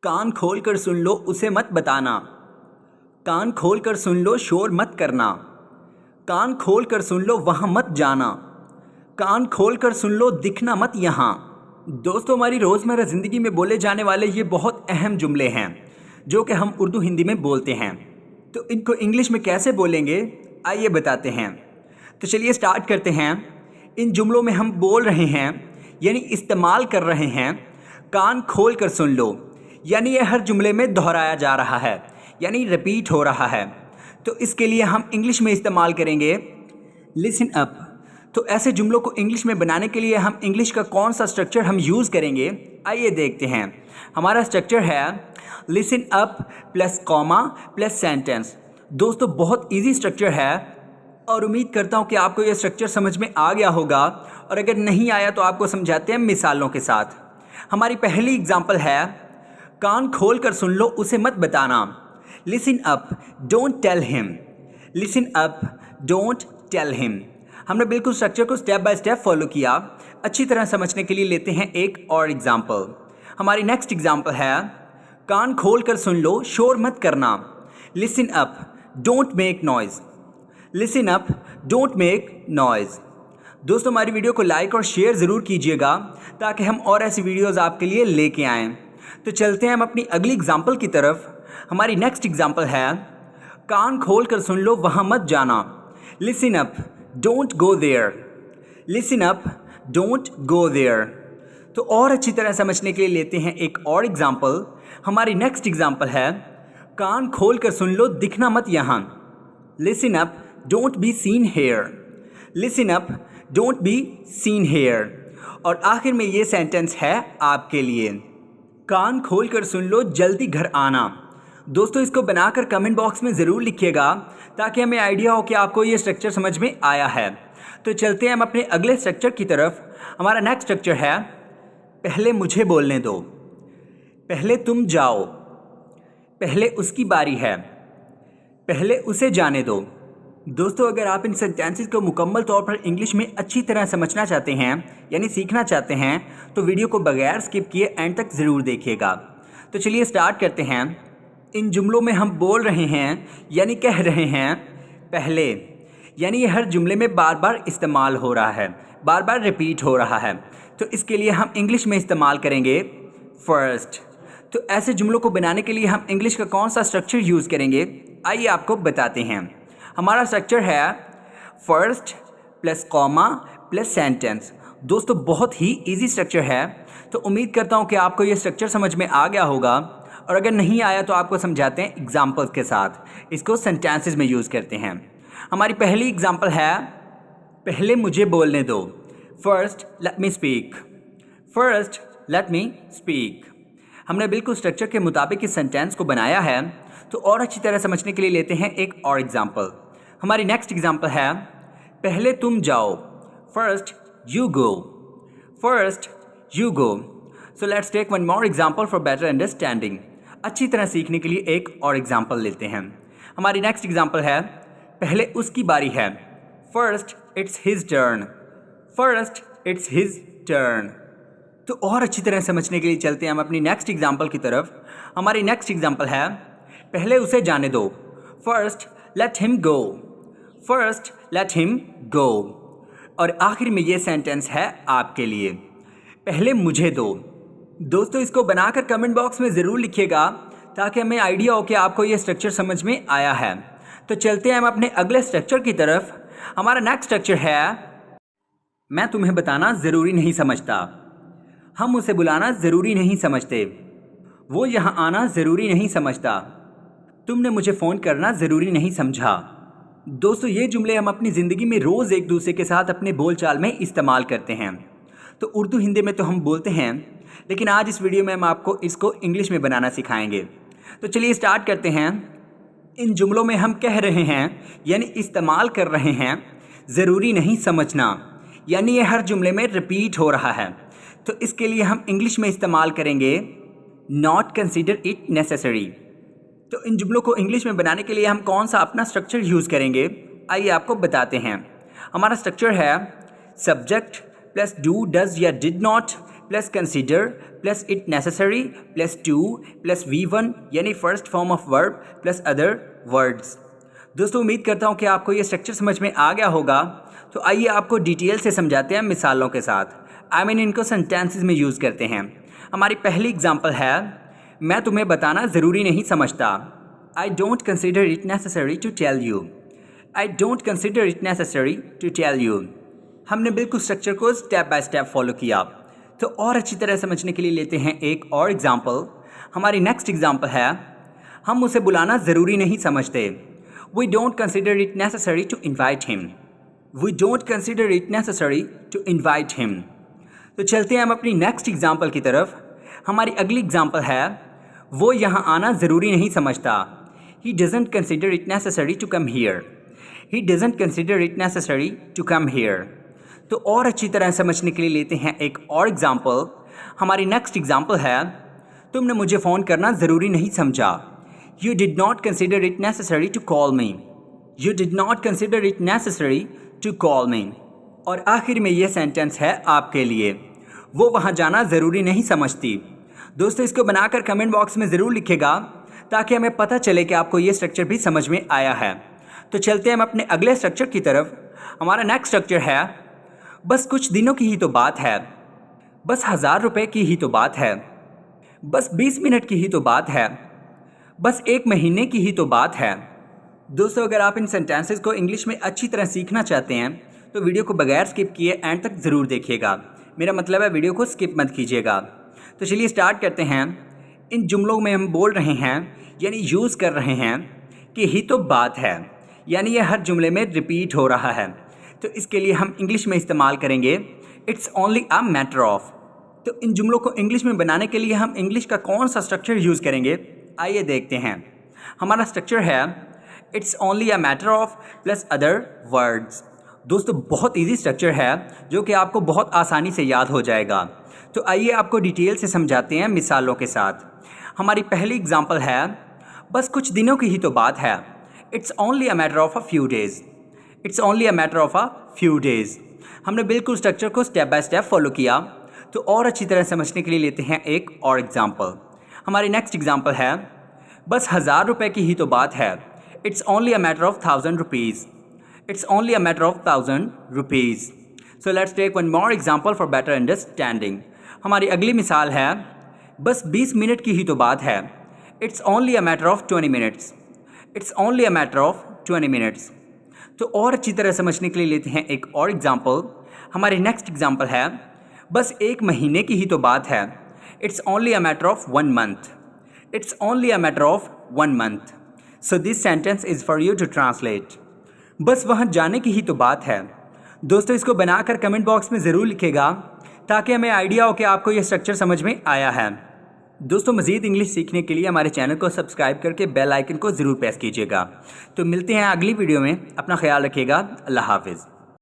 कान खोल कर सुन लो उसे मत बताना। कान खोल कर सुन लो शोर मत करना। कान खोल कर सुन लो वहाँ मत जाना। कान खोल कर सुन लो दिखना मत यहाँ। दोस्तों, हमारी रोज़मर्रा ज़िंदगी में बोले जाने वाले ये बहुत अहम जुमले हैं जो कि हम उर्दू हिंदी में बोलते हैं। तो इनको इंग्लिश में कैसे बोलेंगे, आइए बताते हैं। तो चलिए स्टार्ट करते हैं। इन जुमलों में हम बोल रहे हैं यानी इस्तेमाल कर रहे हैं कान खोल कर सुन लो, यानी ये हर जुमले में दोहराया जा रहा है यानी रिपीट हो रहा है। तो इसके लिए हम इंग्लिश में इस्तेमाल करेंगे लिसन अप। तो ऐसे जुमलों को इंग्लिश में बनाने के लिए हम इंग्लिश का कौन सा स्ट्रक्चर हम यूज़ करेंगे, आइए देखते हैं। हमारा स्ट्रक्चर है listen up plus comma plus sentence. दोस्तों, बहुत इजी स्ट्रक्चर है और उम्मीद करता हूँ कि आपको यह स्ट्रक्चर समझ में आ गया होगा, और अगर नहीं आया तो आपको समझाते हैं मिसालों के साथ। हमारी पहली एग्जाम्पल है कान खोल कर सुन लो उसे मत बताना। Listen up, don't tell him. Listen up, don't tell him. हमने बिल्कुल स्ट्रक्चर को स्टेप बाय स्टेप फॉलो किया। अच्छी तरह समझने के लिए लेते हैं एक और एग्जाम्पल। हमारी नेक्स्ट एग्जाम्पल है कान खोल कर सुन लो शोर मत करना। Listen up, don't make noise. Listen up, don't make noise. दोस्तों, हमारी वीडियो को लाइक और शेयर ज़रूर कीजिएगा ताकि हम और ऐसी वीडियोज़ आपके लिए लेके आएँ। तो चलते हैं हम अपनी अगली एग्जाम्पल की तरफ। हमारी नेक्स्ट एग्जाम्पल है कान खोल कर सुन लो वहाँ मत जाना। Listen up, don't go there. Listen up, don't go there. तो और अच्छी तरह समझने के लिए लेते हैं एक और एग्जाम्पल। हमारी नेक्स्ट एग्जाम्पल है कान खोल कर सुन लो दिखना मत यहाँ। Listen up, don't be seen here. Listen up, don't be seen here. और आखिर में ये सेंटेंस है आपके लिए, कान खोल कर सुन लो जल्दी घर आना। दोस्तों, इसको बनाकर कमेंट बॉक्स में ज़रूर लिखिएगा ताकि हमें आइडिया हो कि आपको ये स्ट्रक्चर समझ में आया है। तो चलते हैं हम अपने अगले स्ट्रक्चर की तरफ। हमारा नेक्स्ट स्ट्रक्चर है पहले मुझे बोलने दो। पहले तुम जाओ। पहले उसकी बारी है। पहले उसे जाने दो। दोस्तों, अगर आप इन सेंटेंसेस को मुकम्मल तौर पर इंग्लिश में अच्छी तरह समझना चाहते हैं यानी सीखना चाहते हैं तो वीडियो को बगैर स्किप किए एंड तक ज़रूर देखिएगा। तो चलिए स्टार्ट करते हैं। इन जुमलों में हम बोल रहे हैं यानी कह रहे हैं पहले, यानी ये हर जुमले में बार बार इस्तेमाल हो रहा है, बार बार रिपीट हो रहा है। तो इसके लिए हम इंग्लिश में इस्तेमाल करेंगे फर्स्ट। तो ऐसे जुमलों को बनाने के लिए हम इंग्लिश का कौन सा स्ट्रक्चर यूज़ करेंगे, आइए आपको बताते हैं। हमारा स्ट्रक्चर है first plus comma plus sentence. दोस्तों, बहुत ही इजी स्ट्रक्चर है। तो उम्मीद करता हूँ कि आपको ये स्ट्रक्चर समझ में आ गया होगा, और अगर नहीं आया तो आपको समझाते हैं एग्जाम्पल्स के साथ। इसको सेंटेंसेस में यूज़ करते हैं। हमारी पहली एग्जाम्पल है पहले मुझे बोलने दो। First let me speak. First let me speak. हमने बिल्कुल स्ट्रक्चर के मुताबिक इस सेंटेंस को बनाया है। तो और अच्छी तरह समझने के लिए लेते हैं एक और एग्जाम्पल। हमारी नेक्स्ट एग्जाम्पल है पहले तुम जाओ। First you go. First you go. So let's take one more example for better understanding. अच्छी तरह सीखने के लिए एक और एग्जाम्पल लेते हैं। हमारी नेक्स्ट एग्जाम्पल है पहले उसकी बारी है। First it's his turn. First it's his turn. तो और अच्छी तरह समझने के लिए चलते हैं हम अपनी नेक्स्ट एग्जाम्पल की तरफ। हमारी नेक्स्ट एग्जाम्पल है पहले उसे जाने दो। First let him go. First let him go. और आखिर में ये सेंटेंस है आपके लिए, पहले मुझे दो। दोस्तों, इसको बनाकर कमेंट बॉक्स में ज़रूर लिखिएगा ताकि हमें आइडिया हो कि आपको ये स्ट्रक्चर समझ में आया है। तो चलते हैं हम अपने अगले स्ट्रक्चर की तरफ। हमारा नेक्स्ट स्ट्रक्चर है मैं तुम्हें बताना ज़रूरी नहीं समझता। हम उसे बुलाना ज़रूरी नहीं समझते। वो यहाँ आना ज़रूरी नहीं समझता। तुमने मुझे फ़ोन करना ज़रूरी नहीं समझा। दोस्तों, ये जुमले हम अपनी ज़िंदगी में रोज़ एक दूसरे के साथ अपने बोलचाल में इस्तेमाल करते हैं। तो उर्दू हिंदी में तो हम बोलते हैं, लेकिन आज इस वीडियो में हम आपको इसको इंग्लिश में बनाना सिखाएंगे। तो चलिए स्टार्ट करते हैं। इन जुमलों में हम कह रहे हैं यानी इस्तेमाल कर रहे हैं ज़रूरी नहीं समझना, यानी ये हर जुमले में रिपीट हो रहा है। तो इसके लिए हम इंग्लिश में इस्तेमाल करेंगे नॉट कंसिडर इट नेसेसरी। तो इन जुमलों को इंग्लिश में बनाने के लिए हम कौन सा अपना स्ट्रक्चर यूज़ करेंगे, आइए आपको बताते हैं। हमारा स्ट्रक्चर है सब्जेक्ट प्लस डू डज या did not plus consider plus it necessary plus two plus V1 यानी first form of verb plus other words. दोस्तों उम्मीद करता हूँ कि आपको ये स्ट्रक्चर समझ में आ गया होगा। तो आइए आपको डिटेल से समझाते हैं मिसालों के साथ। इनको सेंटेंसेस में यूज़ करते हैं। हमारी पहली एग्जांपल है, मैं तुम्हें बताना ज़रूरी नहीं समझता। I don't consider it necessary to tell you. I don't consider it necessary to tell you. हमने बिल्कुल स्ट्रक्चर को स्टेप बाय स्टेप फॉलो किया। तो और अच्छी तरह समझने के लिए लेते हैं एक और एग्जांपल। हमारी नेक्स्ट एग्जांपल है, हम उसे बुलाना ज़रूरी नहीं समझते। We don't consider it necessary to invite him. We don't consider it necessary to invite him. तो चलते हैं हम अपनी नेक्स्ट एग्जांपल की तरफ। हमारी अगली एग्जांपल है, वो यहाँ आना ज़रूरी नहीं समझता। He doesn't consider it necessary to come here. He doesn't consider it necessary to come here. तो और अच्छी तरह समझने के लिए लेते हैं एक और एग्जांपल। हमारी नेक्स्ट एग्जांपल है, तुमने मुझे फ़ोन करना ज़रूरी नहीं समझा। You did not consider it necessary to call me. You did not consider it necessary to call me. और आखिर में ये सेंटेंस है आपके लिए, वो वहाँ जाना ज़रूरी नहीं समझती। दोस्तों इसको बनाकर कमेंट बॉक्स में ज़रूर लिखिएगा ताकि हमें पता चले कि आपको ये स्ट्रक्चर भी समझ में आया है। तो चलते हैं हम अपने अगले स्ट्रक्चर की तरफ। हमारा नेक्स्ट स्ट्रक्चर है, बस कुछ दिनों की ही तो बात है। बस 1000 रुपये की ही तो बात है। बस 20 मिनट की ही तो बात है। बस 1 महीने की ही तो बात है। दोस्तों अगर आप इन सेंटेंसेस को इंग्लिश में अच्छी तरह सीखना चाहते हैं तो वीडियो को बगैर स्किप किए एंड तक ज़रूर देखिएगा। मेरा मतलब है वीडियो को स्किप मत कीजिएगा। तो चलिए स्टार्ट करते हैं। इन जुमलों में हम बोल रहे हैं यानी यूज़ कर रहे हैं कि ही तो बात है, यानी ये हर जुमले में रिपीट हो रहा है। तो इसके लिए हम इंग्लिश में इस्तेमाल करेंगे it's only a matter of. तो इन जुमलों को इंग्लिश में बनाने के लिए हम इंग्लिश का कौन सा स्ट्रक्चर यूज़ करेंगे, आइए देखते हैं। हमारा स्ट्रक्चर है it's only a matter of plus other words. दोस्तों बहुत इजी स्ट्रक्चर है जो कि आपको बहुत आसानी से याद हो जाएगा। तो आइए आपको डिटेल से समझाते हैं मिसालों के साथ। हमारी पहली एग्जांपल है, बस कुछ दिनों की ही तो बात है। It's only a matter of a few days. It's only a matter of a few days. हमने बिल्कुल स्ट्रक्चर को स्टेप बाय स्टेप फॉलो किया। तो और अच्छी तरह समझने के लिए लेते हैं एक और एग्जांपल। हमारी नेक्स्ट एग्जांपल है, बस 1000 रुपये की ही तो बात है। It's only a matter of 1000 rupees. It's only a matter of 1000 rupees. So let's take one more example for better understanding. हमारी अगली मिसाल है, बस 20 मिनट की ही तो बात है। It's only a matter of 20 minutes. It's only a matter of 20 minutes. तो और अच्छी तरह समझने के लिए लेते हैं एक और एग्जांपल। हमारी नेक्स्ट एग्जांपल है, बस 1 महीने की ही तो बात है। It's only a matter of 1 month. It's only a matter of 1 month. So this sentence is for you to translate. बस वहाँ जाने की ही तो बात है। दोस्तों इसको बनाकर कमेंट बॉक्स में ज़रूर लिखिएगा ताकि हमें आइडिया हो कि आपको ये स्ट्रक्चर समझ में आया है। दोस्तों मज़ीद इंग्लिश सीखने के लिए हमारे चैनल को सब्सक्राइब करके बेल आइकन को ज़रूर प्रेस कीजिएगा। तो मिलते हैं अगली वीडियो में। अपना ख्याल रखिएगा। अल्लाह हाफिज़।